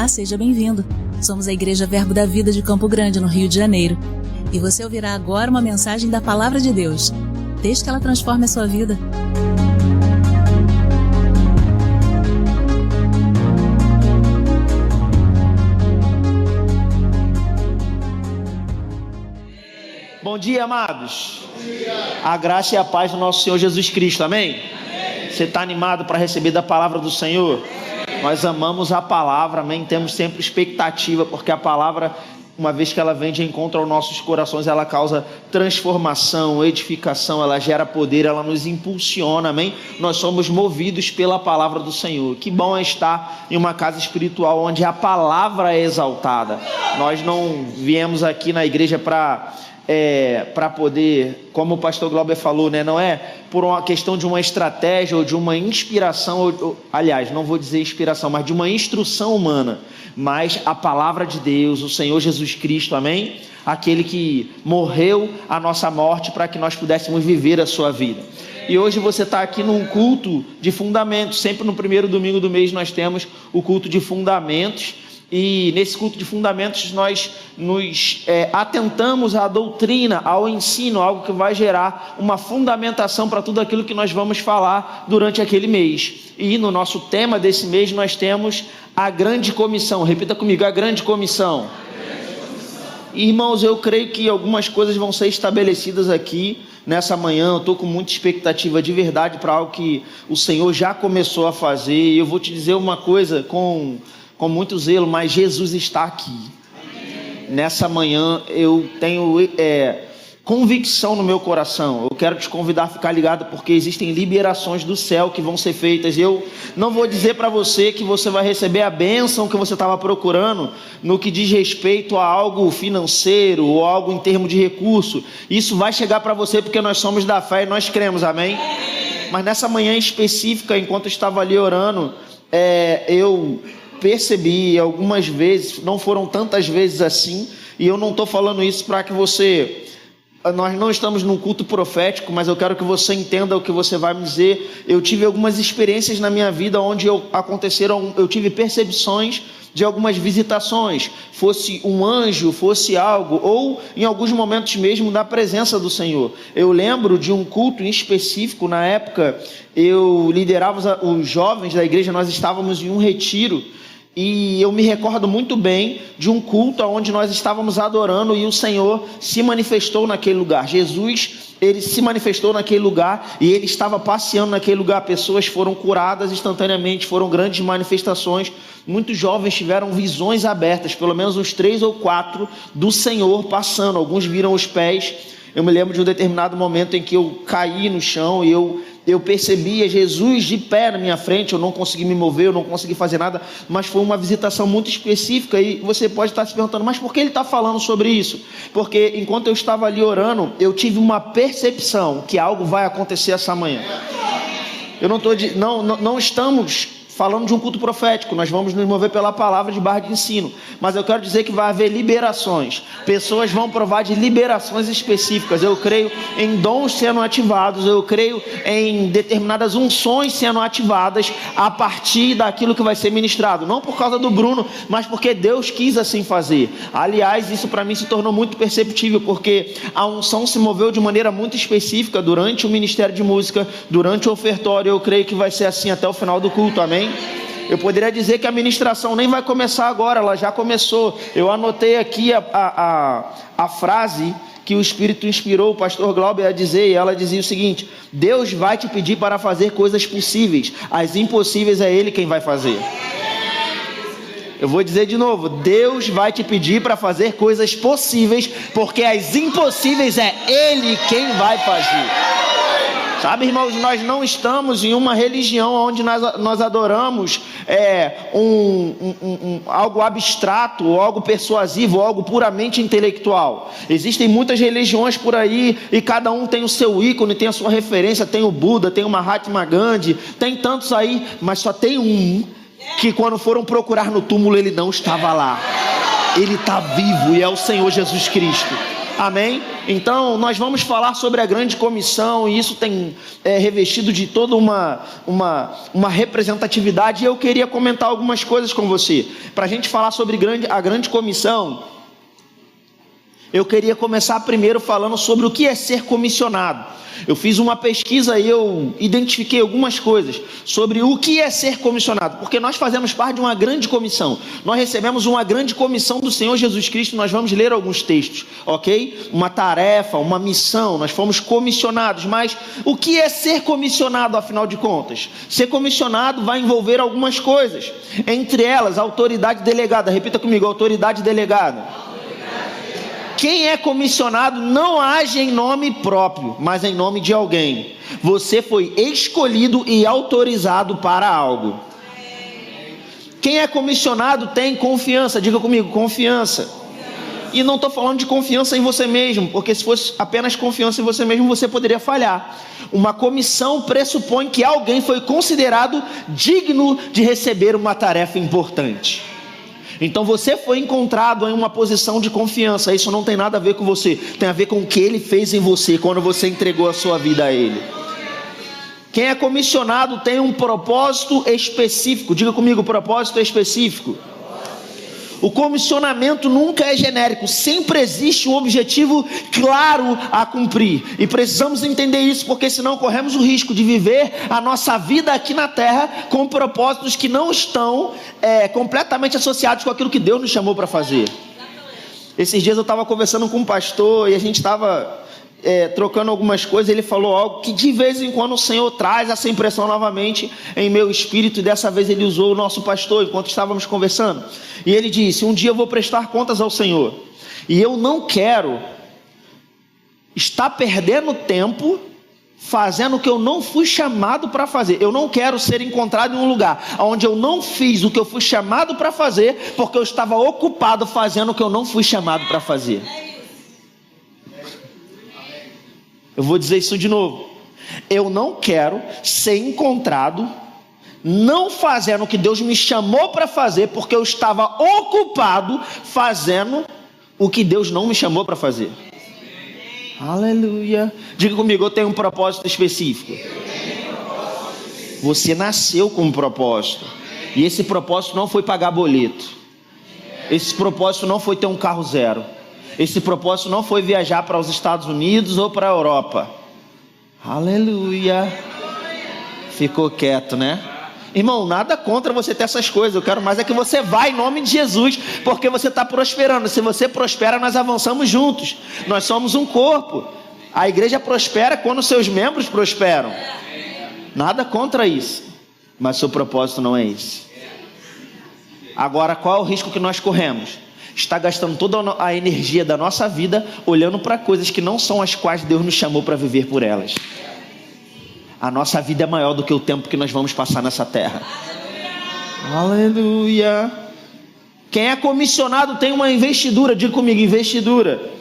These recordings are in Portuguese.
Olá, seja bem-vindo. Somos a Igreja Verbo da Vida de Campo Grande, no Rio de Janeiro. E você ouvirá agora uma mensagem da Palavra de Deus. Desde que ela transforme a sua vida. Bom dia, amados. Bom dia. A graça e a paz do nosso Senhor Jesus Cristo, amém? Amém. Você está animado para receber da palavra do Senhor? Amém. Nós amamos a palavra, amém? Temos sempre expectativa, porque a palavra, uma vez que ela vem de encontro aos nossos corações, ela causa transformação, edificação, ela gera poder, ela nos impulsiona, amém? Nós somos movidos pela palavra do Senhor. Que bom é estar em uma casa espiritual onde a palavra é exaltada. Nós não viemos aqui na igreja para poder, como o pastor Glauber falou, né? Não é por uma questão de uma estratégia ou de uma inspiração, aliás, não vou dizer inspiração, mas de uma instrução humana, mas a palavra de Deus, o Senhor Jesus Cristo, amém? Aquele que morreu a nossa morte para que nós pudéssemos viver a sua vida. E hoje você está aqui num culto de fundamentos. Sempre no primeiro domingo do mês nós temos o culto de fundamentos. E nesse culto de fundamentos nós nos atentamos à doutrina, ao ensino, algo que vai gerar uma fundamentação para tudo aquilo que nós vamos falar durante aquele mês. E no nosso tema desse mês nós temos a grande comissão. Repita comigo, a grande comissão. Irmãos, eu creio que algumas coisas vão ser estabelecidas aqui nessa manhã. Eu estou com muita expectativa de verdade para algo que o Senhor já começou a fazer. E eu vou te dizer uma coisa com muito zelo, mas Jesus está aqui. Amém. Nessa manhã eu tenho convicção no meu coração. Eu quero te convidar a ficar ligado, porque existem liberações do céu que vão ser feitas. Eu não vou dizer para você que você vai receber a bênção que você estava procurando no que diz respeito a algo financeiro ou algo em termos de recurso. Isso vai chegar para você porque nós somos da fé e nós cremos, amém? Mas nessa manhã específica, enquanto eu estava ali orando, eu percebi algumas vezes, não foram tantas vezes assim, e eu não estou falando isso para que nós não estamos num culto profético, mas eu quero que você entenda o que você vai me dizer. Eu tive algumas experiências na minha vida onde eu tive percepções de algumas visitações, fosse um anjo, fosse algo, ou em alguns momentos mesmo da presença do Senhor. Eu lembro de um culto em específico, na época eu liderava os jovens da igreja, nós estávamos em um retiro, e eu me recordo muito bem de um culto onde nós estávamos adorando e o Senhor se manifestou naquele lugar. Jesus, ele se manifestou naquele lugar e ele estava passeando naquele lugar. Pessoas foram curadas instantaneamente, foram grandes manifestações. Muitos jovens tiveram visões abertas, pelo menos uns 3 ou 4 do Senhor passando. Alguns viram os pés. Eu me lembro de um determinado momento em que eu caí no chão e eu percebia Jesus de pé na minha frente. Eu não consegui me mover, eu não consegui fazer nada, mas foi uma visitação muito específica. E você pode estar se perguntando, mas por que ele está falando sobre isso? Porque enquanto eu estava ali orando, eu tive uma percepção que algo vai acontecer essa manhã. Eu não estamos falando de um culto profético, nós vamos nos mover pela palavra de barra de ensino, mas eu quero dizer que vai haver liberações. Pessoas vão provar de liberações específicas. Eu creio em dons sendo ativados, eu creio em determinadas unções sendo ativadas a partir daquilo que vai ser ministrado, não por causa do Bruno, mas porque Deus quis assim fazer. Aliás, isso para mim se tornou muito perceptível, porque a unção se moveu de maneira muito específica durante o ministério de música, durante o ofertório. Eu creio que vai ser assim até o final do culto, amém? Eu poderia dizer que a ministração nem vai começar agora, ela já começou. Eu anotei aqui a frase que o Espírito inspirou o pastor Glauber a dizer, e ela dizia o seguinte: Deus vai te pedir para fazer coisas possíveis, as impossíveis é Ele quem vai fazer. Eu vou dizer de novo: Deus vai te pedir para fazer coisas possíveis, porque as impossíveis é Ele quem vai fazer. Sabe, irmãos, nós não estamos em uma religião onde nós adoramos algo abstrato, ou algo persuasivo, ou algo puramente intelectual. Existem muitas religiões por aí e cada um tem o seu ícone, tem a sua referência. Tem o Buda, tem o Mahatma Gandhi, tem tantos aí, mas só tem um que quando foram procurar no túmulo ele não estava lá. Ele está vivo e é o Senhor Jesus Cristo. Amém? Então nós vamos falar sobre a grande comissão, e isso tem revestido de toda uma representatividade. E eu queria comentar algumas coisas com você. Para a gente falar sobre a grande comissão, eu queria começar primeiro falando sobre o que é ser comissionado. Eu fiz uma pesquisa e eu identifiquei algumas coisas sobre o que é ser comissionado, porque nós fazemos parte de uma grande comissão. Nós recebemos uma grande comissão do Senhor Jesus Cristo. Nós vamos ler alguns textos, ok? Uma tarefa, uma missão, nós fomos comissionados. Mas o que é ser comissionado, afinal de contas? Ser comissionado vai envolver algumas coisas, entre elas, autoridade delegada. Repita comigo: autoridade delegada. Quem é comissionado não age em nome próprio, mas em nome de alguém. Você foi escolhido e autorizado para algo. Quem é comissionado tem confiança. Diga comigo: confiança. E não estou falando de confiança em você mesmo, porque se fosse apenas confiança em você mesmo, você poderia falhar. Uma comissão pressupõe que alguém foi considerado digno de receber uma tarefa importante. Então você foi encontrado em uma posição de confiança. Isso não tem nada a ver com você, tem a ver com o que Ele fez em você quando você entregou a sua vida a Ele. Quem é comissionado tem um propósito específico. Diga comigo: propósito específico. O comissionamento nunca é genérico, sempre existe um objetivo claro a cumprir. E precisamos entender isso, porque senão corremos o risco de viver a nossa vida aqui na terra com propósitos que não estão completamente associados com aquilo que Deus nos chamou para fazer. Esses dias eu estava conversando com um pastor e a gente estava trocando algumas coisas. Ele falou algo que de vez em quando o Senhor traz essa impressão novamente em meu espírito, e dessa vez ele usou o nosso pastor enquanto estávamos conversando. E ele disse: um dia eu vou prestar contas ao Senhor, e eu não quero estar perdendo tempo fazendo o que eu não fui chamado para fazer. Eu não quero ser encontrado em um lugar onde eu não fiz o que eu fui chamado para fazer, porque eu estava ocupado fazendo o que eu não fui chamado para fazer. Eu vou dizer isso de novo: eu não quero ser encontrado não fazendo o que Deus me chamou para fazer, porque eu estava ocupado fazendo o que Deus não me chamou para fazer. Aleluia. Diga comigo: eu tenho um propósito específico. Você nasceu com um propósito, e esse propósito não foi pagar boleto. Esse propósito não foi ter um carro zero. Esse propósito não foi viajar para os Estados Unidos ou para a Europa. Aleluia. Ficou quieto, né? Irmão, nada contra você ter essas coisas. Eu quero mais é que você vá em nome de Jesus, porque você está prosperando. Se você prospera, nós avançamos juntos. Nós somos um corpo. A igreja prospera quando seus membros prosperam. Nada contra isso, mas seu propósito não é esse. Agora, qual é o risco que nós corremos? Está gastando toda a energia da nossa vida olhando para coisas que não são as quais Deus nos chamou para viver por elas. A nossa vida é maior do que o tempo que nós vamos passar nessa terra. Aleluia. Quem é comissionado tem uma investidura. Diga comigo: investidura.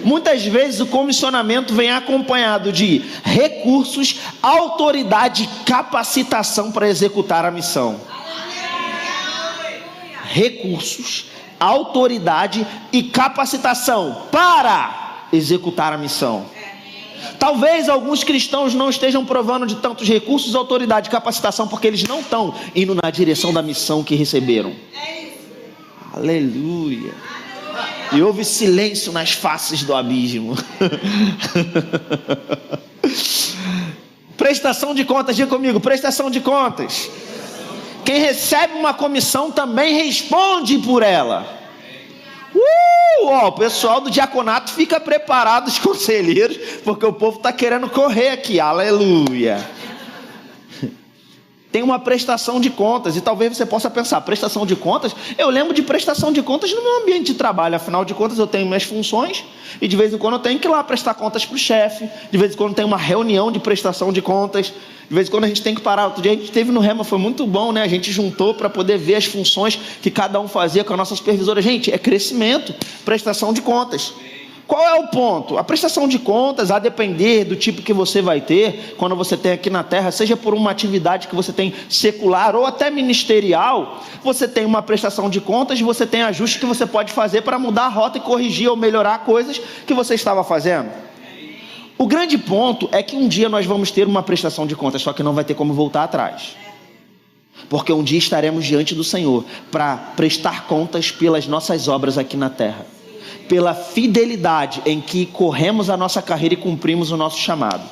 Muitas vezes o comissionamento vem acompanhado de recursos, autoridade e capacitação para executar a missão. Recursos, autoridade e capacitação para executar a missão. Talvez alguns cristãos não estejam provando de tantos recursos, autoridade e capacitação, porque eles não estão indo na direção da missão que receberam. Aleluia. E houve silêncio nas faces do abismo. Prestação de contas. Diga comigo: prestação de contas. Quem recebe uma comissão também responde por ela. O pessoal do diaconato fica preparado, os conselheiros, porque o povo está querendo correr aqui. Aleluia. Tem uma prestação de contas, e talvez você possa pensar: prestação de contas? Eu lembro de prestação de contas no meu ambiente de trabalho. Afinal de contas, eu tenho minhas funções, e de vez em quando eu tenho que ir lá prestar contas para o chefe. De vez em quando tem uma reunião de prestação de contas. De vez em quando a gente tem que parar. Outro dia a gente teve no Rema, foi muito bom, né? A gente juntou para poder ver as funções que cada um fazia com a nossa supervisora. Gente, é crescimento, prestação de contas. Qual é o ponto? A prestação de contas, a depender do tipo que você vai ter, quando você tem aqui na terra, seja por uma atividade que você tem secular ou até ministerial, você tem uma prestação de contas e você tem ajustes que você pode fazer para mudar a rota e corrigir ou melhorar coisas que você estava fazendo. O grande ponto é que um dia nós vamos ter uma prestação de contas, só que não vai ter como voltar atrás. Porque um dia estaremos diante do Senhor para prestar contas pelas nossas obras aqui na terra, pela fidelidade em que corremos a nossa carreira e cumprimos o nosso chamado.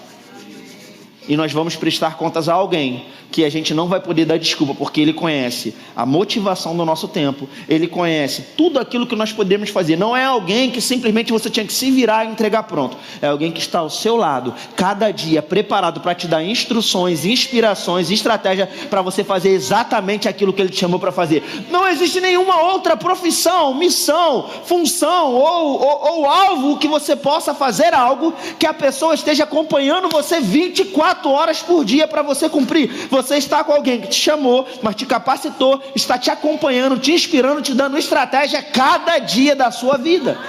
E nós vamos prestar contas a alguém que a gente não vai poder dar desculpa, porque ele conhece a motivação do nosso tempo, ele conhece tudo aquilo que nós podemos fazer. Não é alguém que simplesmente você tinha que se virar e entregar pronto. É alguém que está ao seu lado, cada dia, preparado para te dar instruções, inspirações, estratégia para você fazer exatamente aquilo que ele te chamou para fazer. Não existe nenhuma outra profissão, missão, função ou alvo que você possa fazer algo que a pessoa esteja acompanhando você 24 horas por dia para você cumprir. Você está com alguém que te chamou, mas te capacitou, está te acompanhando, te inspirando, te dando estratégia cada dia da sua vida.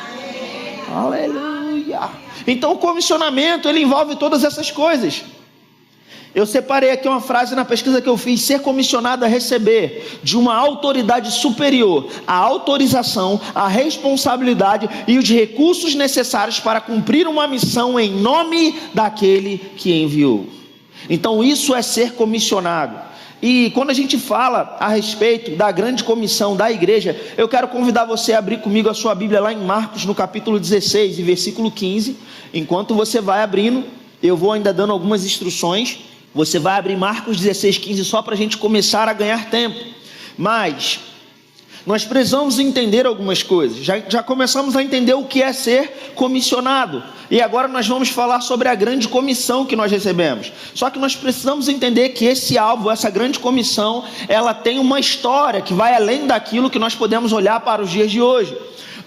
Aleluia! Então o comissionamento, ele envolve todas essas coisas. Eu separei aqui uma frase na pesquisa que eu fiz: ser comissionado a receber de uma autoridade superior a autorização, a responsabilidade e os recursos necessários para cumprir uma missão em nome daquele que enviou. Então isso é ser comissionado. E quando a gente fala a respeito da grande comissão da igreja, eu quero convidar você a abrir comigo a sua Bíblia lá em Marcos, no capítulo 16 e versículo 15. Enquanto você vai abrindo, eu vou ainda dando algumas instruções. Você vai abrir Marcos 16, 15 só para a gente começar a ganhar tempo. Mas nós precisamos entender algumas coisas. Já começamos a entender o que é ser comissionado. E agora nós vamos falar sobre a grande comissão que nós recebemos. Só que nós precisamos entender que esse alvo, essa grande comissão, ela tem uma história que vai além daquilo que nós podemos olhar para os dias de hoje.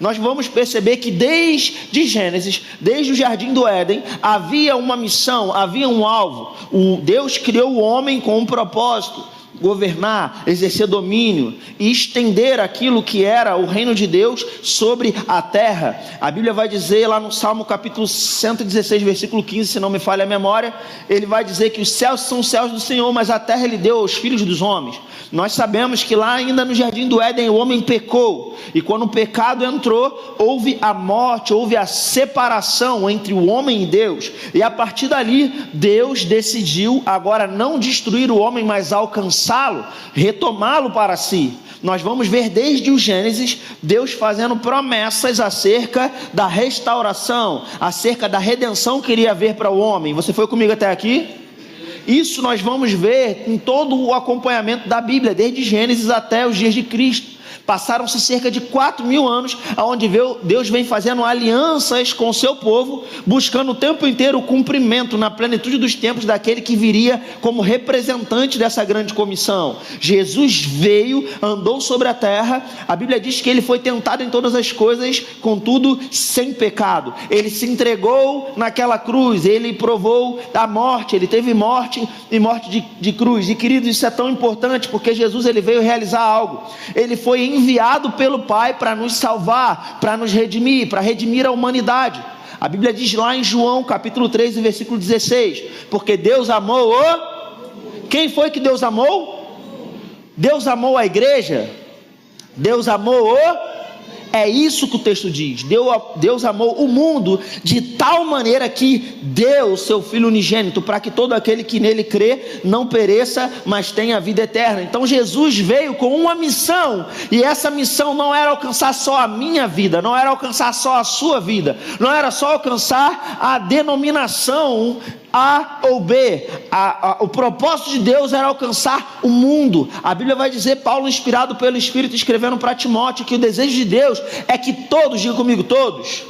Nós vamos perceber que desde Gênesis, desde o Jardim do Éden, havia uma missão, havia um alvo. Deus criou o homem com um propósito: governar, exercer domínio e estender aquilo que era o reino de Deus sobre a terra. A Bíblia vai dizer lá no Salmo capítulo 116, versículo 15, se não me falha a memória, ele vai dizer que os céus são os céus do Senhor, mas a terra ele deu aos filhos dos homens. Nós sabemos que lá ainda no Jardim do Éden o homem pecou, e quando o pecado entrou, houve a morte, houve a separação entre o homem e Deus, e a partir dali Deus decidiu agora não destruir o homem, mas alcançá-lo, retomá-lo para si. Nós vamos ver desde o Gênesis Deus fazendo promessas acerca da restauração, acerca da redenção que iria haver para o homem. Você foi comigo até aqui? Isso nós vamos ver em todo o acompanhamento da Bíblia, desde Gênesis até os dias de Cristo. Passaram-se cerca de 4.000 anos, onde Deus vem fazendo alianças com o seu povo, buscando o tempo inteiro o cumprimento na plenitude dos tempos daquele que viria como representante dessa grande comissão. Jesus veio, andou sobre a terra. A Bíblia diz que ele foi tentado em todas as coisas, contudo sem pecado. Ele se entregou naquela cruz, ele provou a morte, ele teve morte e morte de cruz. E queridos, isso é tão importante, porque Jesus ele veio realizar algo. Ele foi enviado pelo Pai para nos salvar, para nos redimir, para redimir a humanidade. A Bíblia diz lá em João capítulo 3, versículo 16, porque Deus amou Quem foi que Deus amou? Deus amou a igreja? Deus amou É isso que o texto diz. Deus amou o mundo de tal maneira que deu o seu Filho unigênito, para que todo aquele que nele crê não pereça, mas tenha vida eterna. Então Jesus veio com uma missão, e essa missão não era alcançar só a minha vida, não era alcançar só a sua vida, não era só alcançar a denominação A ou B. O propósito de Deus era alcançar o mundo. A Bíblia vai dizer, Paulo, inspirado pelo Espírito, escrevendo para Timóteo, que o desejo de Deus é que todos, diga comigo, todos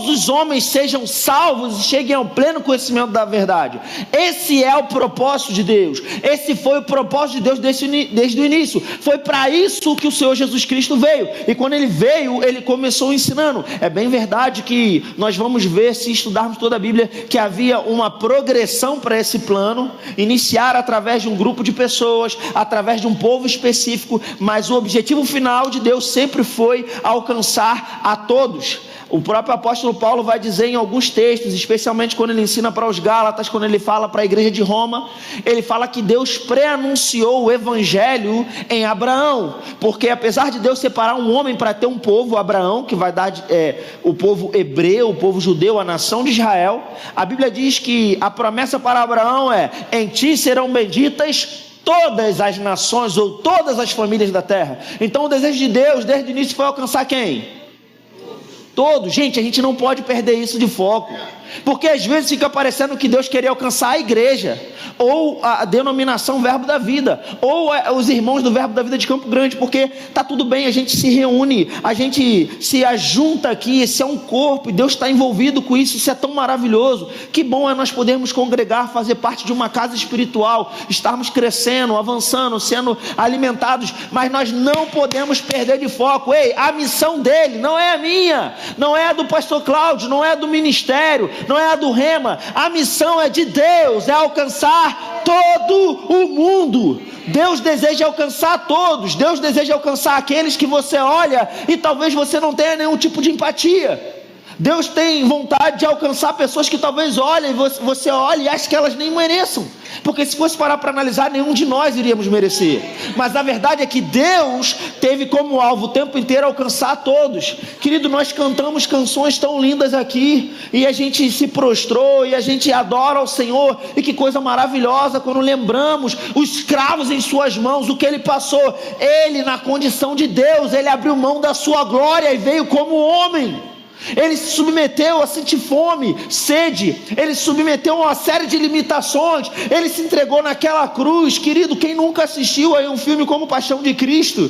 os homens sejam salvos e cheguem ao pleno conhecimento da verdade. Esse é o propósito de Deus. Esse foi o propósito de Deus desde o início. Foi para isso que o Senhor Jesus Cristo veio. E quando ele veio, ele começou ensinando. É bem verdade que nós vamos ver, se estudarmos toda a Bíblia, que havia uma progressão para esse plano, iniciar através de um grupo de pessoas, através de um povo específico, mas o objetivo final de Deus sempre foi alcançar a todos. O próprio apóstolo Paulo vai dizer em alguns textos, especialmente quando ele ensina para os Gálatas, quando ele fala para a igreja de Roma, ele fala que Deus pré-anunciou o evangelho em Abraão, porque apesar de Deus separar um homem para ter um povo, Abraão, que vai dar o povo hebreu, o povo judeu, a nação de Israel, a Bíblia diz que a promessa para Abraão é: em ti serão benditas todas as nações ou todas as famílias da terra. Então o desejo de Deus desde o início foi alcançar quem? Todos. Gente, a gente não pode perder isso de foco, porque às vezes fica parecendo que Deus queria alcançar a igreja, ou a denominação Verbo da Vida, ou os irmãos do Verbo da Vida de Campo Grande, porque tá tudo bem, a gente se reúne, a gente se ajunta aqui, esse é um corpo, e Deus está envolvido com isso, isso é tão maravilhoso. Que bom é nós podermos congregar, fazer parte de uma casa espiritual, estarmos crescendo, avançando, sendo alimentados, mas nós não podemos perder de foco. Ei, a missão dele não é a minha, não é a do pastor Cláudio, não é a do ministério, não é a do Rema. A missão é de Deus, é alcançar todo o mundo. Deus deseja alcançar todos. Deus deseja alcançar aqueles que você olha e talvez você não tenha nenhum tipo de empatia. Deus tem vontade de alcançar pessoas que talvez olhem, você olhe e ache que elas nem mereçam, porque se fosse parar para analisar, nenhum de nós iríamos merecer. Mas a verdade é que Deus teve como alvo o tempo inteiro alcançar todos. Querido, nós cantamos canções tão lindas aqui, e a gente se prostrou, e a gente adora ao Senhor, e que coisa maravilhosa quando lembramos os escravos em suas mãos, o que ele passou. Ele, na condição de Deus, ele abriu mão da sua glória e veio como homem. Ele se submeteu a sentir fome, sede, ele se submeteu a uma série de limitações, ele se entregou naquela cruz. Querido, quem nunca assistiu a um filme como Paixão de Cristo,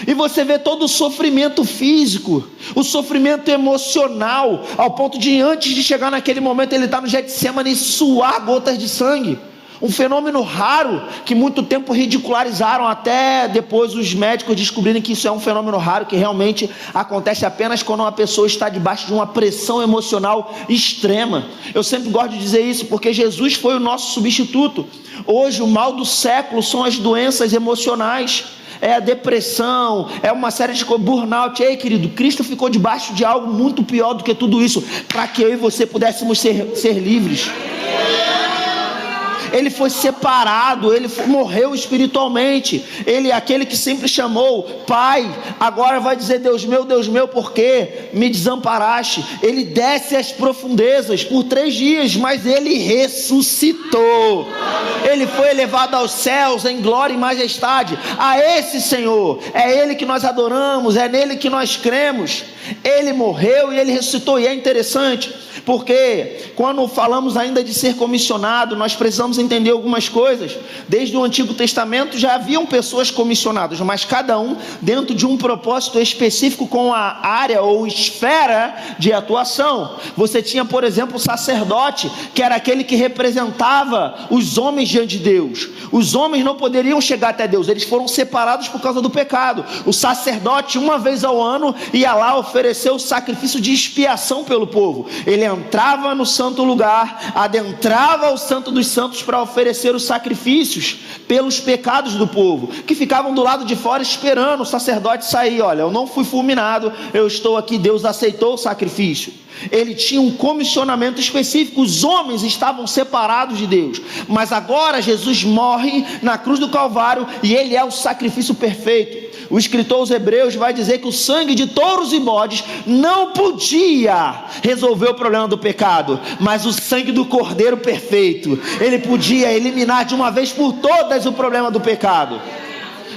e você vê todo o sofrimento físico, o sofrimento emocional, ao ponto de antes de chegar naquele momento ele está no Getsemane e suar gotas de sangue. Um fenômeno raro que muito tempo ridicularizaram, até depois os médicos descobrirem que isso é um fenômeno raro, que realmente acontece apenas quando uma pessoa está debaixo de uma pressão emocional extrema. Eu sempre gosto de dizer isso, porque Jesus foi o nosso substituto. Hoje o mal do século são as doenças emocionais, é a depressão, é uma série de burnout. Ei, querido, Cristo ficou debaixo de algo muito pior do que tudo isso, para que eu e você pudéssemos ser livres. Ele foi separado, ele morreu espiritualmente. Ele é aquele que sempre chamou Pai, agora vai dizer: Deus meu, por que me desamparaste? Ele desce às profundezas por 3 dias, mas ele ressuscitou. Ele foi elevado aos céus em glória e majestade. A esse Senhor, é ele que nós adoramos, é nele que nós cremos. Ele morreu e ele ressuscitou. E é interessante, porque quando falamos ainda de ser comissionado, nós precisamos entender algumas coisas. Desde o Antigo Testamento já haviam pessoas comissionadas, mas cada um dentro de um propósito específico, com a área ou esfera de atuação. Você tinha, por exemplo, o sacerdote, que era aquele que representava os homens diante de Deus. Os homens não poderiam chegar até Deus, eles foram separados por causa do pecado. O sacerdote, uma vez ao ano, ia lá oferecer o sacrifício de expiação pelo povo. Ele entrava no santo lugar, adentrava o santo dos santos para oferecer os sacrifícios pelos pecados do povo, que ficavam do lado de fora esperando o sacerdote sair. Olha, eu não fui fulminado, eu estou aqui, Deus aceitou o sacrifício. Ele tinha um comissionamento específico. Os homens estavam separados de Deus, mas agora Jesus morre na cruz do Calvário e ele é o sacrifício perfeito. O escritor aos Hebreus vai dizer que o sangue de touros e bodes não podia resolver o problema do pecado, mas o sangue do Cordeiro perfeito, ele podia eliminar de uma vez por todas o problema do pecado.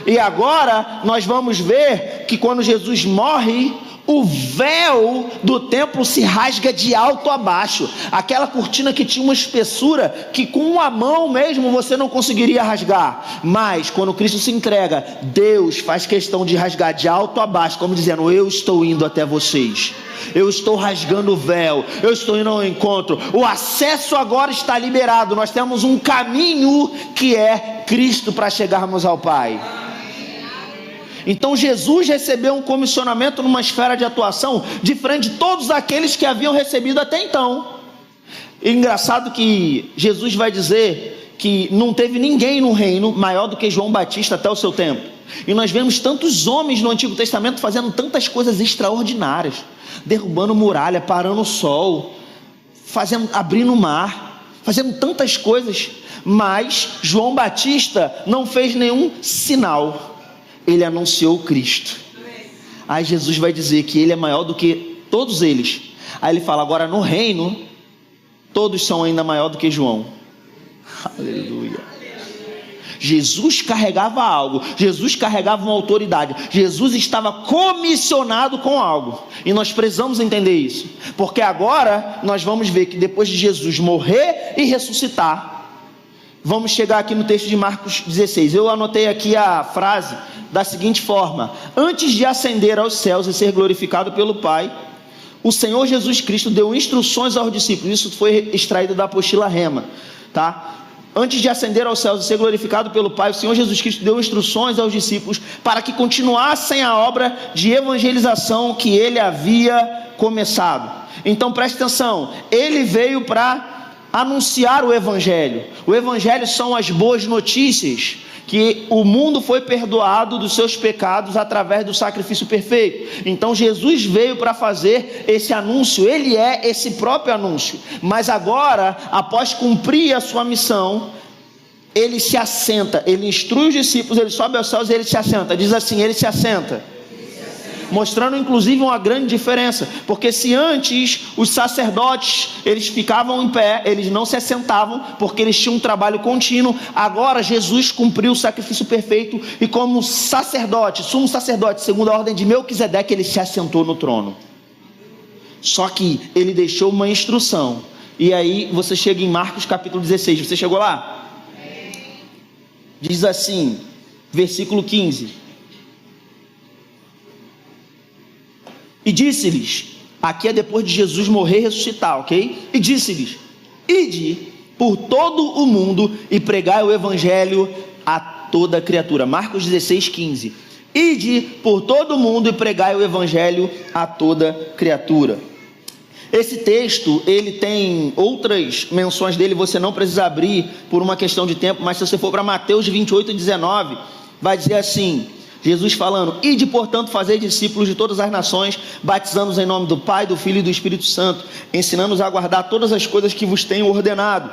E agora nós vamos ver que quando Jesus morre, o véu do templo se rasga de alto a baixo. Aquela cortina que tinha uma espessura que com uma mão mesmo você não conseguiria rasgar, mas quando Cristo se entrega, Deus faz questão de rasgar de alto a baixo, como dizendo: eu estou indo até vocês, eu estou rasgando o véu, eu estou indo ao encontro. O acesso agora está liberado. Nós temos um caminho que é Cristo para chegarmos ao Pai. Então Jesus recebeu um comissionamento numa esfera de atuação diferente de todos aqueles que haviam recebido até então. E engraçado que Jesus vai dizer que não teve ninguém no reino maior do que João Batista até o seu tempo. E nós vemos tantos homens no Antigo Testamento fazendo tantas coisas extraordinárias, derrubando muralha, parando o sol, abrindo o mar, fazendo tantas coisas. Mas João Batista não fez nenhum sinal, ele anunciou Cristo. Aí Jesus vai dizer que ele é maior do que todos eles. Aí ele fala: agora no reino, todos são ainda maior do que João. Aleluia. Jesus carregava algo, Jesus carregava uma autoridade, Jesus estava comissionado com algo, e nós precisamos entender isso, porque agora nós vamos ver que depois de Jesus morrer e ressuscitar, vamos chegar aqui no texto de Marcos 16, eu anotei aqui a frase da seguinte forma: antes de ascender aos céus e ser glorificado pelo Pai, o Senhor Jesus Cristo deu instruções aos discípulos. Isso foi extraído da apostila Rema, tá? Antes de ascender aos céus e ser glorificado pelo Pai, o Senhor Jesus Cristo deu instruções aos discípulos para que continuassem a obra de evangelização que ele havia começado. Então preste atenção, ele veio para anunciar o Evangelho. O Evangelho são as boas notícias, que o mundo foi perdoado dos seus pecados através do sacrifício perfeito. Então Jesus veio para fazer esse anúncio, ele é esse próprio anúncio. Mas agora, após cumprir a sua missão, ele se assenta, ele instrui os discípulos, ele sobe aos céus e ele se assenta. Diz assim: ele se assenta. Mostrando inclusive uma grande diferença, porque se antes os sacerdotes eles ficavam em pé, eles não se assentavam porque eles tinham um trabalho contínuo, agora Jesus cumpriu o sacrifício perfeito e como sacerdote, sumo sacerdote, segundo a ordem de Melquisedeque, ele se assentou no trono. Só que ele deixou uma instrução, e aí você chega em Marcos capítulo 16, você chegou lá? Diz assim, versículo 15: e disse-lhes, aqui é depois de Jesus morrer e ressuscitar, ok? E disse-lhes: ide por todo o mundo e pregai o evangelho a toda criatura. Marcos 16, 15. Ide por todo o mundo e pregai o evangelho a toda criatura. Esse texto, ele tem outras menções dele, você não precisa abrir por uma questão de tempo, mas se você for para Mateus 28, 19, vai dizer assim, Jesus falando: ide, portanto, fazer discípulos de todas as nações, batizando-os em nome do Pai, do Filho e do Espírito Santo, ensinando-os a guardar todas as coisas que vos tenho ordenado.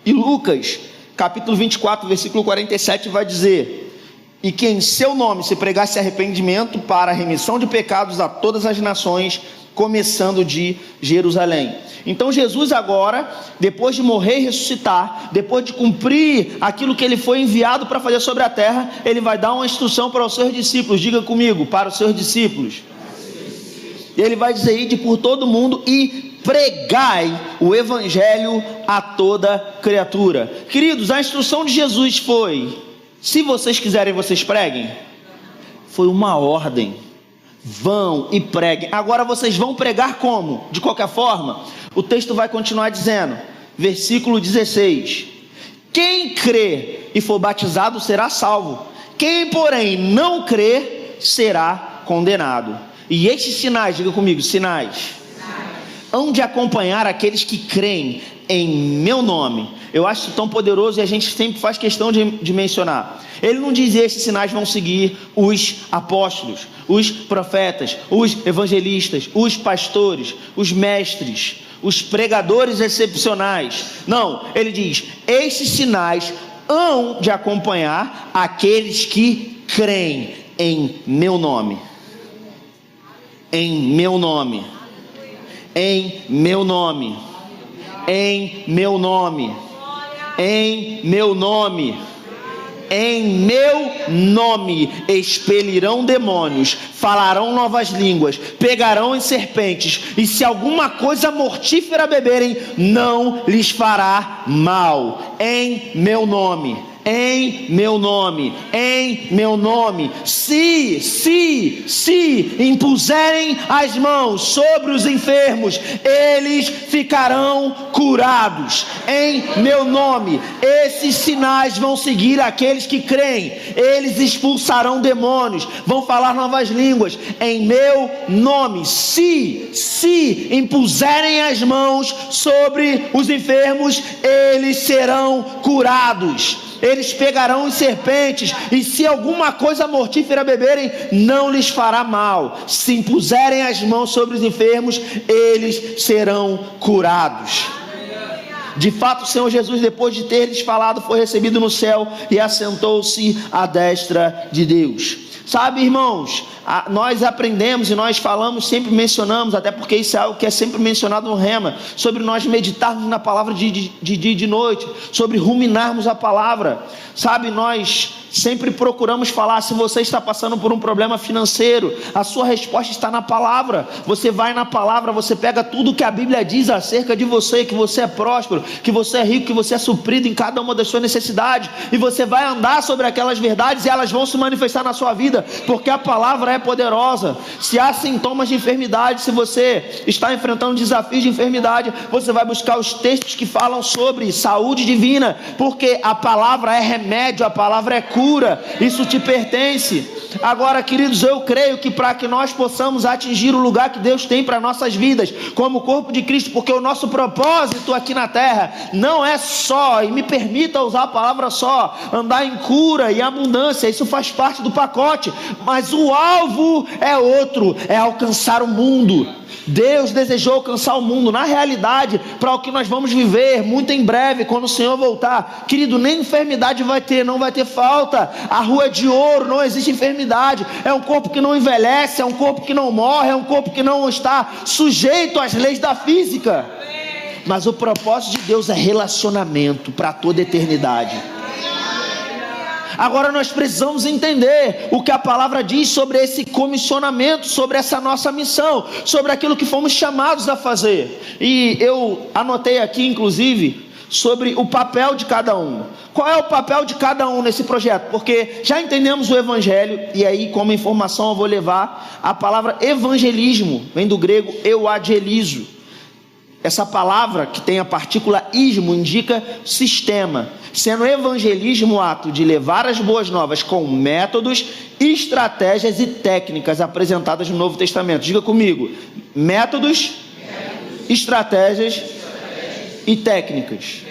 E Lucas, capítulo 24, versículo 47, vai dizer: e que em seu nome se pregasse arrependimento para a remissão de pecados a todas as nações, começando de Jerusalém. Então Jesus agora, depois de morrer e ressuscitar, depois de cumprir aquilo que ele foi enviado para fazer sobre a terra, ele vai dar uma instrução para os seus discípulos. Diga comigo: para os seus discípulos. Ele vai dizer: ide por todo mundo e pregai o evangelho a toda criatura. Queridos, a instrução de Jesus foi: se vocês quiserem, vocês preguem. Foi uma ordem: vão e preguem. Agora vocês vão pregar como? De qualquer forma? O texto vai continuar dizendo, versículo 16: quem crê e for batizado será salvo, quem porém não crê será condenado. E estes sinais, diga comigo, sinais, hão de acompanhar aqueles que creem em meu nome. Eu acho tão poderoso e a gente sempre faz questão de mencionar. Ele não diz: esses sinais vão seguir os apóstolos, os profetas, os evangelistas, os pastores, os mestres, os pregadores excepcionais. Não, ele diz: esses sinais hão de acompanhar aqueles que creem em meu nome. Em meu nome. Em meu nome. Em meu nome. Em meu nome. Em meu nome expelirão demônios, falarão novas línguas, pegarão em serpentes, e se alguma coisa mortífera beberem, não lhes fará mal. Em meu nome. Em meu nome, em meu nome, se impuserem as mãos sobre os enfermos, eles ficarão curados. Em meu nome, esses sinais vão seguir aqueles que creem, eles expulsarão demônios, vão falar novas línguas, em meu nome. Se impuserem as mãos sobre os enfermos, eles serão curados. eles pegarão as serpentes, e se alguma coisa mortífera beberem, não lhes fará mal. Se impuserem as mãos sobre os enfermos, eles serão curados. De fato, o Senhor Jesus, depois de ter lhes falado, foi recebido no céu e assentou-se à destra de Deus. Sabe, irmãos, nós aprendemos e nós falamos, sempre mencionamos, até porque isso é algo que é sempre mencionado no Rema, sobre nós meditarmos na palavra de dia e de noite, sobre ruminarmos a palavra. Sabe, nós sempre procuramos falar, se você está passando por um problema financeiro, a sua resposta está na palavra. Você vai na palavra, você pega tudo que a Bíblia diz acerca de você, que você é próspero, que você é rico, que você é suprido em cada uma das suas necessidades, e você vai andar sobre aquelas verdades e elas vão se manifestar na sua vida, porque a palavra é poderosa. Se há sintomas de enfermidade, se você está enfrentando desafios de enfermidade, você vai buscar os textos que falam sobre saúde divina, porque a palavra é remédio, a palavra é cura, isso te pertence. Agora, queridos, eu creio que para que nós possamos atingir o lugar que Deus tem para nossas vidas, como corpo de Cristo, porque o nosso propósito aqui na terra não é só, e me permita usar a palavra só, andar em cura e abundância, isso faz parte do pacote, mas o alvo é outro, é alcançar o mundo. Deus desejou alcançar o mundo. Na realidade, para o que nós vamos viver muito em breve, quando o Senhor voltar, querido, nem enfermidade vai ter, não vai ter falta. A rua é de ouro, não existe enfermidade. É um corpo que não envelhece, é um corpo que não morre, é um corpo que não está sujeito às leis da física. Mas o propósito de Deus é relacionamento para toda a eternidade. Agora nós precisamos entender o que a palavra diz sobre esse comissionamento, sobre essa nossa missão, sobre aquilo que fomos chamados a fazer. E eu anotei aqui, inclusive, sobre o papel de cada um. Qual é o papel de cada um nesse projeto? Porque já entendemos o evangelho, e aí como informação eu vou levar a palavra evangelismo, vem do grego euangelizo. Essa palavra, que tem a partícula ismo, indica sistema, sendo evangelismo o ato de levar as boas novas com métodos, estratégias e técnicas apresentadas no Novo Testamento. Diga comigo: métodos, estratégias e técnicas.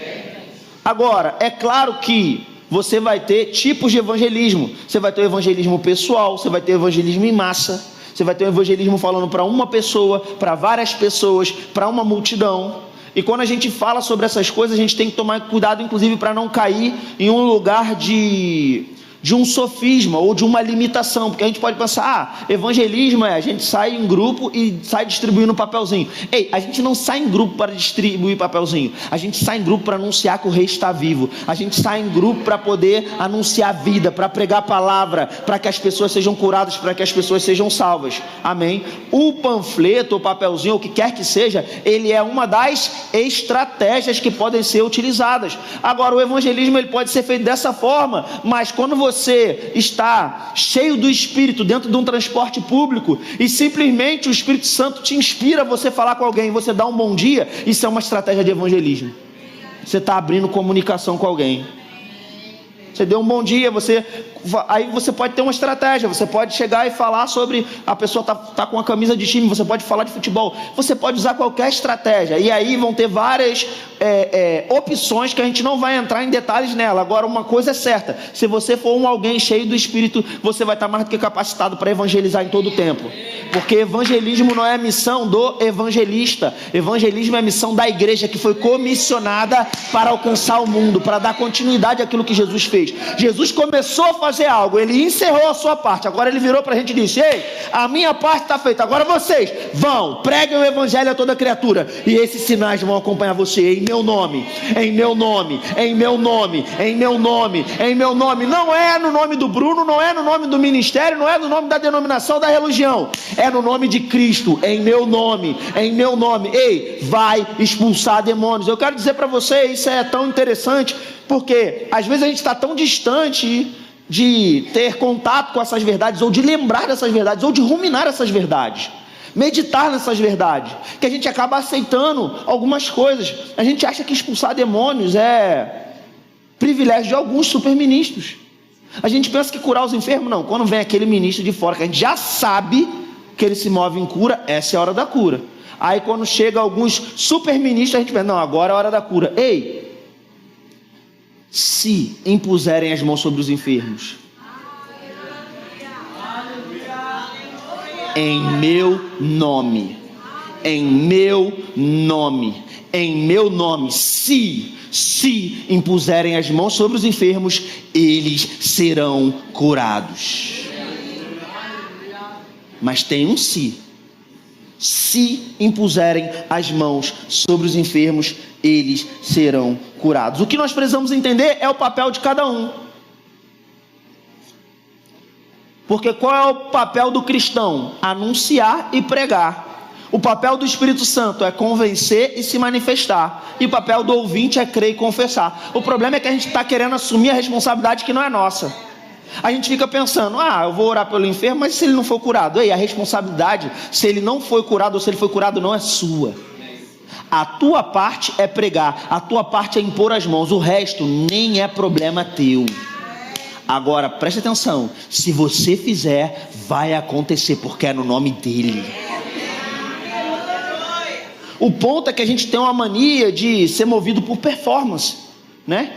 Agora, é claro que você vai ter tipos de evangelismo. Você vai ter o evangelismo pessoal, você vai ter o evangelismo em massa. Você vai ter um evangelismo falando para uma pessoa, para várias pessoas, para uma multidão. E quando a gente fala sobre essas coisas, a gente tem que tomar cuidado, inclusive, para não cair em um lugar de um sofisma ou de uma limitação, porque a gente pode pensar, evangelismo é a gente sai em grupo e sai distribuindo papelzinho. Ei, a gente não sai em grupo para distribuir papelzinho, a gente sai em grupo para anunciar que o rei está vivo, a gente sai em grupo para poder anunciar a vida, para pregar a palavra, para que as pessoas sejam curadas, para que as pessoas sejam salvas, amém? O panfleto, o papelzinho, o que quer que seja, ele é uma das estratégias que podem ser utilizadas. Agora, o evangelismo ele pode ser feito dessa forma, mas quando você está cheio do Espírito dentro de um transporte público e simplesmente o Espírito Santo te inspira a você falar com alguém, você dá um bom dia, isso é uma estratégia de evangelismo. Você está abrindo comunicação com alguém. Você deu um bom dia, aí você pode ter uma estratégia, você pode chegar e falar sobre, a pessoa está com a camisa de time, você pode falar de futebol, você pode usar qualquer estratégia, e aí vão ter várias opções que a gente não vai entrar em detalhes nela. Agora, uma coisa é certa, se você for alguém cheio do Espírito, você vai estar mais do que capacitado para evangelizar em todo o tempo, porque evangelismo não é a missão do evangelista, evangelismo é a missão da igreja que foi comissionada para alcançar o mundo, para dar continuidade àquilo que Jesus fez. Jesus começou a fazer algo, ele encerrou a sua parte, agora ele virou para a gente e disse: ei, a minha parte está feita, agora vocês vão, preguem o evangelho a toda criatura, e esses sinais vão acompanhar você, em meu nome, em meu nome, em meu nome, em meu nome, em meu nome. Não é no nome do Bruno, não é no nome do ministério, não é no nome da denominação, da religião, é no nome de Cristo, em meu nome, em meu nome. Ei, vai expulsar demônios. Eu quero dizer para você, isso é tão interessante, porque às vezes a gente está tão distante de ter contato com essas verdades, ou de lembrar dessas verdades, ou de ruminar essas verdades, meditar nessas verdades, que a gente acaba aceitando algumas coisas. A gente acha que expulsar demônios é privilégio de alguns superministros. A gente pensa que curar os enfermos, não, quando vem aquele ministro de fora, que a gente já sabe que ele se move em cura, essa é a hora da cura. Aí quando chega alguns superministros, a gente pensa, não, agora é a hora da cura. Ei, se impuserem as mãos sobre os enfermos. Em meu nome. Em meu nome. Em meu nome. Se impuserem as mãos sobre os enfermos, eles serão curados. Mas tem um se. Se impuserem as mãos sobre os enfermos, eles serão curados. O que nós precisamos entender é o papel de cada um. Porque qual é o papel do cristão? Anunciar e pregar. O papel do Espírito Santo é convencer e se manifestar. E o papel do ouvinte é crer e confessar. O problema é que a gente está querendo assumir a responsabilidade que não é nossa. A gente fica pensando, eu vou orar pelo enfermo, mas se ele não for curado? Ei, a responsabilidade, se ele não foi curado ou se ele foi curado, não é sua. A tua parte é pregar, a tua parte é impor as mãos, o resto nem é problema teu. Agora, preste atenção, se você fizer, vai acontecer, porque é no nome dele. O ponto é que a gente tem uma mania de ser movido por performance, né?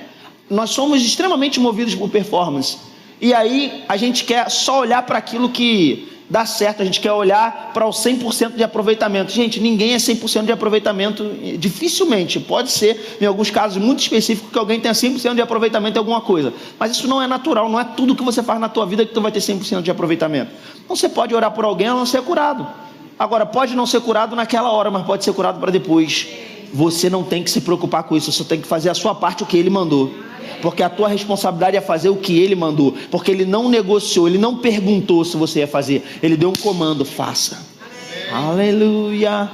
Nós somos extremamente movidos por performance. E aí a gente quer só olhar para aquilo que dá certo, a gente quer olhar para o 100% de aproveitamento. Gente, ninguém é 100% de aproveitamento, dificilmente, pode ser em alguns casos muito específicos que alguém tenha 100% de aproveitamento em alguma coisa, mas isso não é natural, não é tudo que você faz na tua vida que tu vai ter 100% de aproveitamento. Então você pode orar por alguém e não ser curado. Agora, pode não ser curado naquela hora, mas pode ser curado para depois. Você não tem que se preocupar com isso, você tem que fazer a sua parte, o que ele mandou. Porque a tua responsabilidade é fazer o que ele mandou. Porque ele não negociou, ele não perguntou se você ia fazer. Ele deu um comando, faça. Aleluia.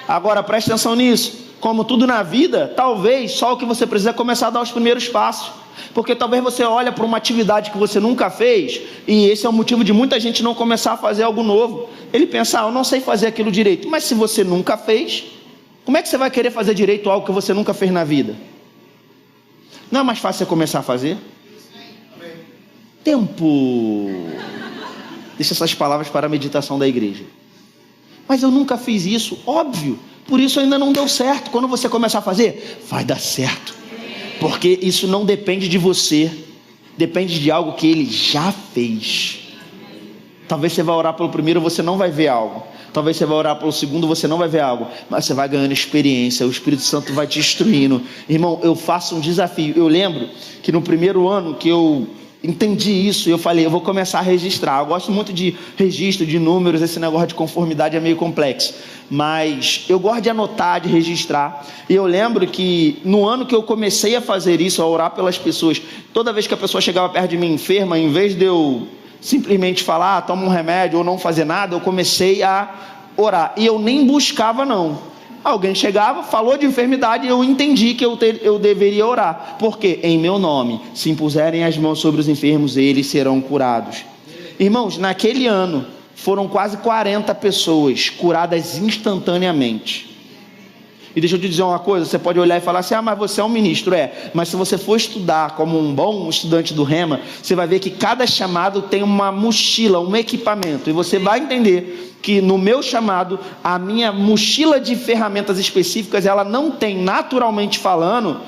Agora preste atenção nisso. Como tudo na vida, talvez só o que você precisa é começar a dar os primeiros passos. Porque talvez você olha para uma atividade que você nunca fez, e esse é o motivo de muita gente não começar a fazer algo novo. Ele pensa, eu não sei fazer aquilo direito. Mas se você nunca fez, como é que você vai querer fazer direito algo que você nunca fez na vida? Não é mais fácil você começar a fazer? Tempo. Deixa essas palavras para a meditação da igreja. Mas eu nunca fiz isso, óbvio. Por isso ainda não deu certo. Quando você começar a fazer, vai dar certo. Porque isso não depende de você. Depende de algo que ele já fez. Talvez você vá orar pelo primeiro, você não vai ver algo. Talvez você vai orar pelo segundo, você não vai ver algo, mas você vai ganhando experiência, o Espírito Santo vai te instruindo. Irmão, eu faço um desafio. Eu lembro que no primeiro ano que eu entendi isso, eu falei, eu vou começar a registrar. Eu gosto muito de registro, de números, esse negócio de conformidade é meio complexo, mas eu gosto de anotar, de registrar. E eu lembro que no ano que eu comecei a fazer isso, a orar pelas pessoas, toda vez que a pessoa chegava perto de mim enferma, em vez de eu simplesmente falar, toma um remédio ou não fazer nada, eu comecei a orar. E eu nem buscava não. Alguém chegava, falou de enfermidade e eu entendi que eu deveria orar. Porque em meu nome, se impuserem as mãos sobre os enfermos, eles serão curados. Irmãos, naquele ano, foram quase 40 pessoas curadas instantaneamente. E deixa eu te dizer uma coisa, você pode olhar e falar assim, mas você é um ministro, mas se você for estudar como um bom estudante do Rema, você vai ver que cada chamado tem uma mochila, um equipamento, e você vai entender que no meu chamado, a minha mochila de ferramentas específicas, ela não tem, naturalmente falando,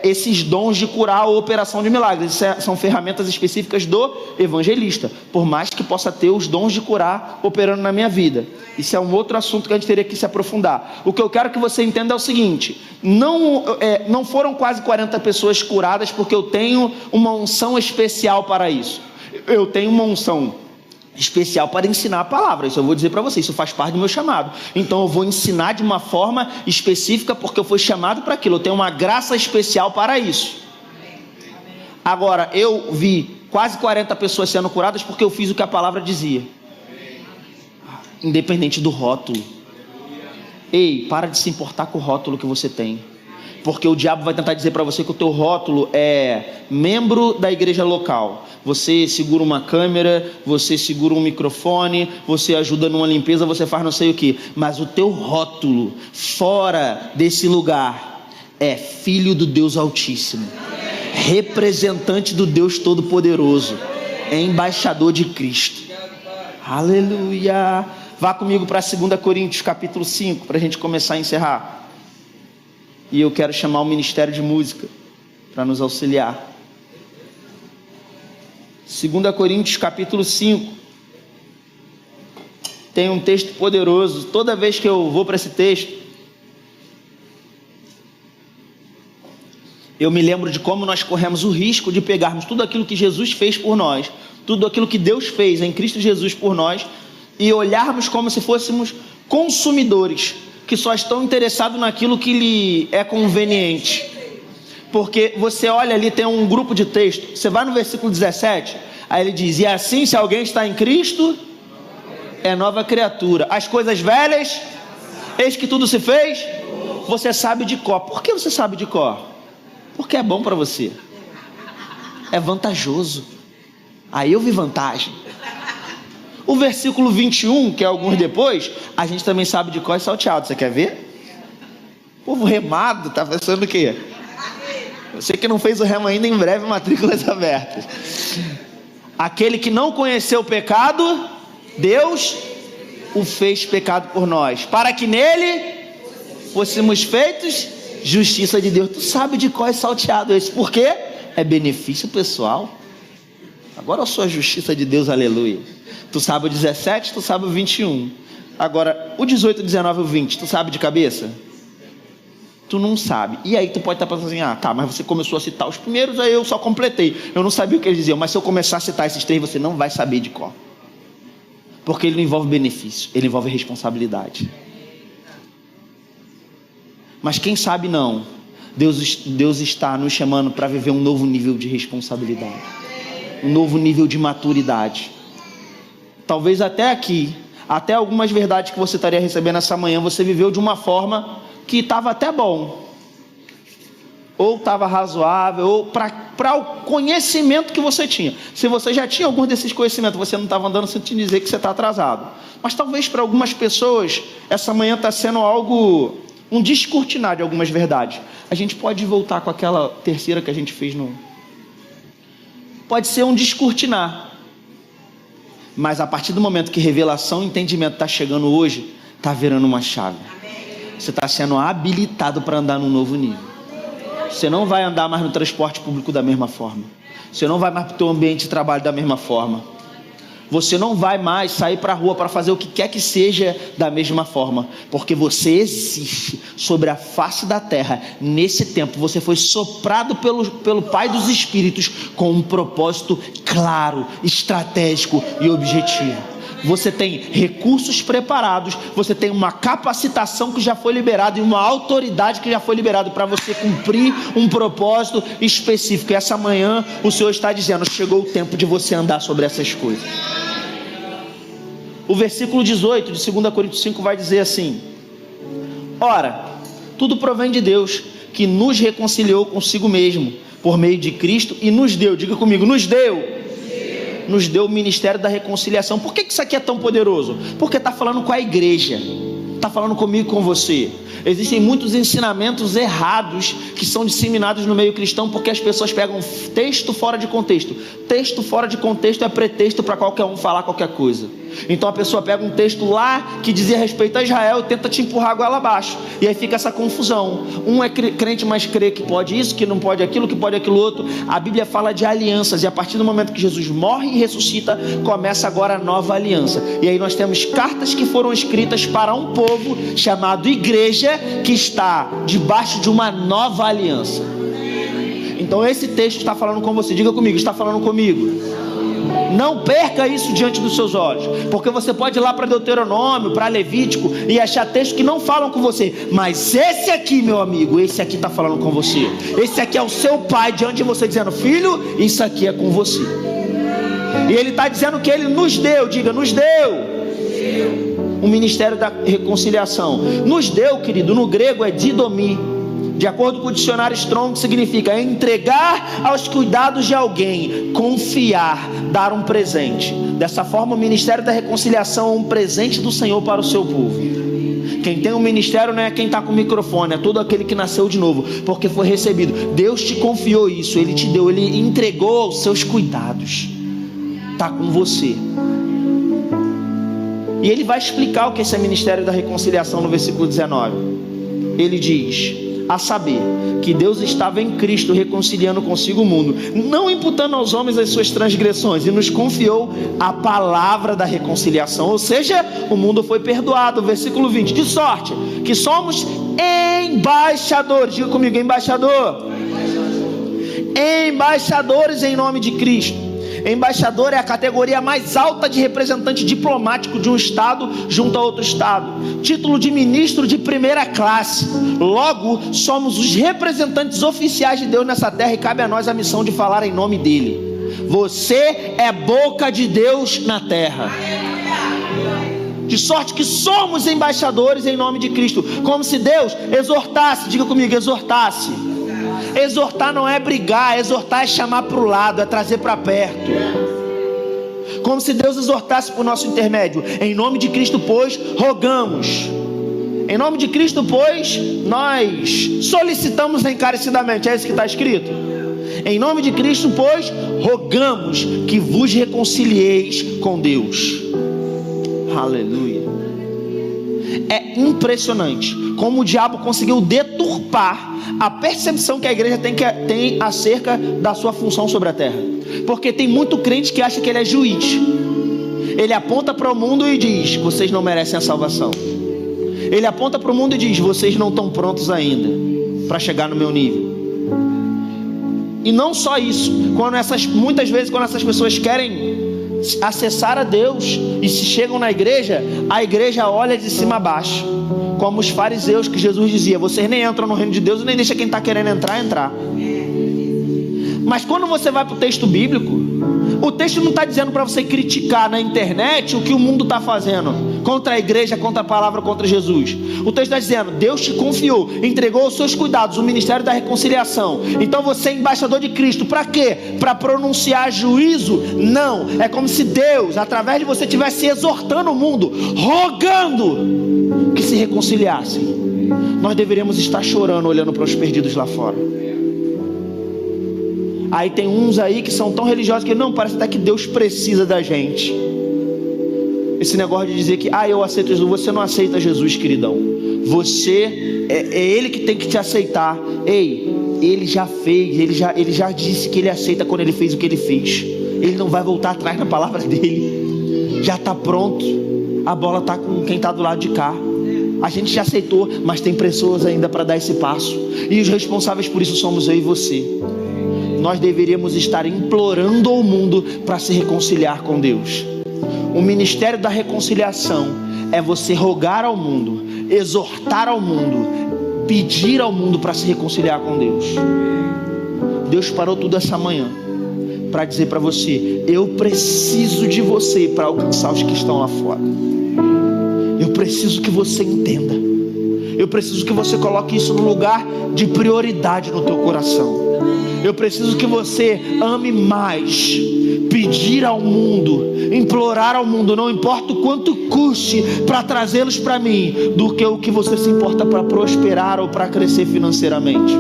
esses dons de curar ou operação de milagres. São ferramentas específicas do evangelista, por mais que possa ter os dons de curar operando na minha vida. Isso é um outro assunto que a gente teria que se aprofundar. O que eu quero que você entenda é o seguinte, não foram quase 40 pessoas curadas porque eu tenho uma unção especial para isso. Eu tenho uma unção especial para ensinar a palavra, isso eu vou dizer para você, isso faz parte do meu chamado. Então eu vou ensinar de uma forma específica porque eu fui chamado para aquilo, eu tenho uma graça especial para isso. Agora, eu vi quase 40 pessoas sendo curadas porque eu fiz o que a palavra dizia, independente do rótulo. Ei, para de se importar com o rótulo que você tem, porque o diabo vai tentar dizer para você que o teu rótulo é membro da igreja local. Você segura uma câmera, você segura um microfone, você ajuda numa limpeza, você faz não sei o que. Mas o teu rótulo fora desse lugar é filho do Deus Altíssimo, representante do Deus Todo-Poderoso, é embaixador de Cristo. Aleluia. Vá comigo para 2 Coríntios capítulo 5, para a gente começar a encerrar. E eu quero chamar o Ministério de Música. para nos auxiliar. 2 Coríntios capítulo 5, tem um texto poderoso. Toda vez que eu vou para esse texto, eu me lembro de como nós corremos o risco de pegarmos tudo aquilo que Jesus fez por nós, tudo aquilo que Deus fez em Cristo Jesus por nós, e olharmos como se fôssemos consumidores, que só estão interessados naquilo que lhe é conveniente. Porque você olha ali, tem um grupo de texto, você vai no versículo 17, aí ele diz: e assim, se alguém está em Cristo, é nova criatura, as coisas velhas, eis que tudo se fez. Você sabe de cor. Por que você sabe de cor? Porque é bom para você, é vantajoso. Aí eu vi vantagem. O versículo 21, que é alguns depois, a gente também sabe de cor e salteado. Você quer ver? O povo remado tá pensando o quê? Você que não fez o remo ainda, em breve matrículas abertas. Aquele que não conheceu o pecado, Deus o fez pecado por nós, para que nele fôssemos feitos justiça de Deus. Tu sabe de qual é salteado esse? Por quê? É benefício pessoal. Agora eu sou a justiça de Deus, aleluia. Tu sabe o 17, tu sabe o 21. Agora o 18, 19 e o 20, tu sabe de cabeça? Tu não sabe. E aí tu pode estar pensando assim: ah, tá, mas você começou a citar os primeiros, aí eu só completei. Eu não sabia o que eles diziam, mas se eu começar a citar esses três, você não vai saber de qual. Porque ele não envolve benefício, ele envolve responsabilidade. Mas quem sabe não, Deus está nos chamando para viver um novo nível de responsabilidade, um novo nível de maturidade. Talvez até aqui, até algumas verdades que você estaria recebendo essa manhã, você viveu de uma forma que estava até bom, ou estava razoável, ou para o conhecimento que você tinha. Se você já tinha algum desses conhecimentos, você não estava andando, sem te dizer que você está atrasado. Mas talvez para algumas pessoas, essa manhã está sendo algo, um descortinar de algumas verdades. A gente pode voltar com aquela terceira que a gente fez no... Pode ser um descortinar. Mas a partir do momento que revelação e entendimento está chegando hoje, está virando uma chave. Você está sendo habilitado para andar num novo nível. Você não vai andar mais no transporte público da mesma forma. Você não vai mais para o teu ambiente de trabalho da mesma forma. Você não vai mais sair para a rua para fazer o que quer que seja da mesma forma. Porque você existe sobre a face da terra. Nesse tempo você foi soprado pelo Pai dos Espíritos com um propósito claro, estratégico e objetivo. Você tem recursos preparados, você tem uma capacitação que já foi liberada e uma autoridade que já foi liberada para você cumprir um propósito específico. E essa manhã o Senhor está dizendo: chegou o tempo de você andar sobre essas coisas. O versículo 18 de 2 Coríntios 5 vai dizer assim: ora, tudo provém de Deus, que nos reconciliou consigo mesmo por meio de Cristo e nos deu, diga comigo, nos deu o ministério da reconciliação. Por que isso aqui é tão poderoso? Porque está falando com a igreja, está falando comigo e com você. Existem muitos ensinamentos errados que são disseminados no meio cristão, porque as pessoas pegam texto fora de contexto. Texto fora de contexto é pretexto para qualquer um falar qualquer coisa. Então a pessoa pega um texto lá que dizia respeito a Israel e tenta te empurrar a goela abaixo, e aí fica essa confusão. Um é crente, mas crê que pode isso, que não pode aquilo, que pode aquilo outro. A Bíblia fala de alianças, e a partir do momento que Jesus morre e ressuscita, começa agora a nova aliança. E aí nós temos cartas que foram escritas para um povo chamado igreja, que está debaixo de uma nova aliança. Então esse texto está falando com você. Diga comigo, está falando comigo. Não perca isso diante dos seus olhos, porque você pode ir lá para Deuteronômio, para Levítico e achar textos que não falam com você. Mas esse aqui, meu amigo, esse aqui está falando com você. Esse aqui é o seu pai diante de você, dizendo: filho, isso aqui é com você. E ele está dizendo que ele nos deu, diga, nos deu o ministério da reconciliação. Nos deu, querido, no grego é didomi. De acordo com o dicionário Strong, significa entregar aos cuidados de alguém, confiar, dar um presente. Dessa forma, o ministério da reconciliação é um presente do Senhor para o seu povo. Quem tem um ministério não é quem está com o microfone, é todo aquele que nasceu de novo, porque foi recebido. Deus te confiou isso, Ele te deu, Ele entregou aos seus cuidados. Está com você. E ele vai explicar o que é esse ministério da reconciliação no versículo 19. Ele diz: a saber, que Deus estava em Cristo reconciliando consigo o mundo, não imputando aos homens as suas transgressões, e nos confiou a palavra da reconciliação, ou seja, o mundo foi perdoado. Versículo 20, de sorte que somos embaixadores, diga comigo, embaixador, embaixadores em nome de Cristo. Embaixador é a categoria mais alta de representante diplomático de um estado junto a outro estado, título de ministro de primeira classe. Logo, somos os representantes oficiais de Deus nessa terra e cabe a nós a missão de falar em nome dele. Você é boca de Deus na terra. De sorte que somos embaixadores em nome de Cristo, como se Deus exortasse, diga comigo, exortasse. Exortar não é brigar, exortar é chamar para o lado, é trazer para perto. Como se Deus exortasse por nosso intermédio. Em nome de Cristo, pois, rogamos. Em nome de Cristo, pois, nós solicitamos encarecidamente. É isso que está escrito. Em nome de Cristo, pois, rogamos que vos reconcilieis com Deus. Aleluia. É impressionante como o diabo conseguiu deturpar a percepção que a igreja tem acerca da sua função sobre a terra. Porque tem muito crente que acha que ele é juiz. Ele aponta para o mundo e diz: vocês não merecem a salvação. Ele aponta para o mundo e diz: vocês não estão prontos ainda para chegar no meu nível. E não só isso, muitas vezes quando essas pessoas querem acessar a Deus e se chegam na igreja, a igreja olha de cima a baixo, como os fariseus, que Jesus dizia: vocês nem entram no reino de Deus e nem deixa quem está querendo entrar. Mas quando você vai para o texto bíblico, o texto não está dizendo para você criticar na internet o que o mundo está fazendo contra a igreja, contra a palavra, contra Jesus. O texto está dizendo: Deus te confiou, entregou aos seus cuidados o ministério da reconciliação. Então você é embaixador de Cristo. Para quê? Para pronunciar juízo? Não. É como se Deus, através de você, estivesse exortando o mundo, rogando que se reconciliassem. Nós deveríamos estar chorando, olhando para os perdidos lá fora. Aí tem uns aí que são tão religiosos que não, parece até que Deus precisa da gente. Esse negócio de dizer que eu aceito Jesus. Você não aceita Jesus, queridão. Você é Ele que tem que te aceitar. Ei, Ele já fez, Ele já disse que Ele aceita quando Ele fez o que Ele fez. Ele não vai voltar atrás na palavra dele. Já está pronto. A bola está com quem está do lado de cá. A gente já aceitou, mas tem pessoas ainda para dar esse passo. E os responsáveis por isso somos eu e você. Nós deveríamos estar implorando ao mundo para se reconciliar com Deus. O ministério da reconciliação é você rogar ao mundo, exortar ao mundo, pedir ao mundo para se reconciliar com Deus. Deus parou tudo essa manhã para dizer para você: eu preciso de você para alcançar os que estão lá fora. Eu preciso que você entenda. Eu preciso que você coloque isso no lugar de prioridade no teu coração. Eu preciso que você ame mais, pedir ao mundo, implorar ao mundo, não importa o quanto custe para trazê-los para mim, do que o que você se importa para prosperar ou para crescer financeiramente.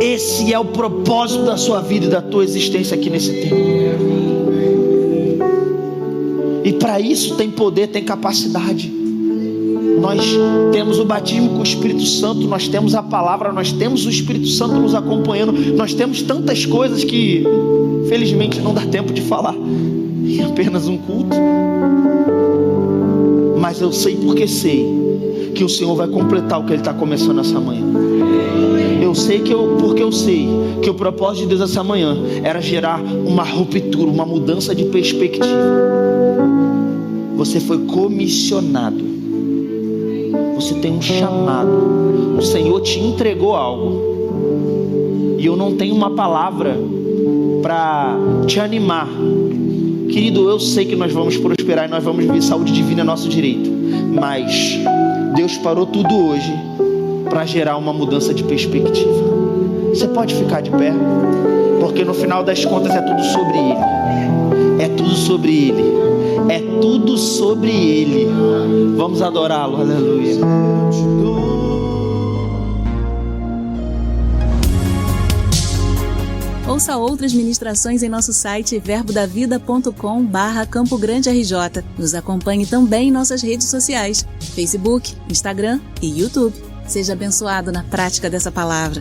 Esse é o propósito da sua vida e da tua existência aqui nesse tempo. E para isso tem poder, tem capacidade. Nós temos o batismo com o Espírito Santo, nós temos a palavra, nós temos o Espírito Santo nos acompanhando, nós temos tantas coisas que felizmente não dá tempo de falar em apenas um culto. Mas eu sei porque sei que o Senhor vai completar o que Ele está começando essa manhã. Eu sei porque eu sei que o propósito de Deus essa manhã era gerar uma ruptura, uma mudança de perspectiva. Você foi comissionado. Você tem um chamado. O Senhor te entregou algo. E eu não tenho uma palavra para te animar. Querido, eu sei que nós vamos prosperar e nós vamos viver saúde divina, nosso direito. Mas Deus parou tudo hoje para gerar uma mudança de perspectiva. Você pode ficar de pé, porque no final das contas é tudo sobre Ele. É tudo sobre Ele. É tudo sobre Ele. Vamos adorá-lo, aleluia. Ouça outras ministrações em nosso site verbodavida.com/Campo Grande RJ. Nos acompanhe também em nossas redes sociais, Facebook, Instagram e YouTube. Seja abençoado na prática dessa palavra.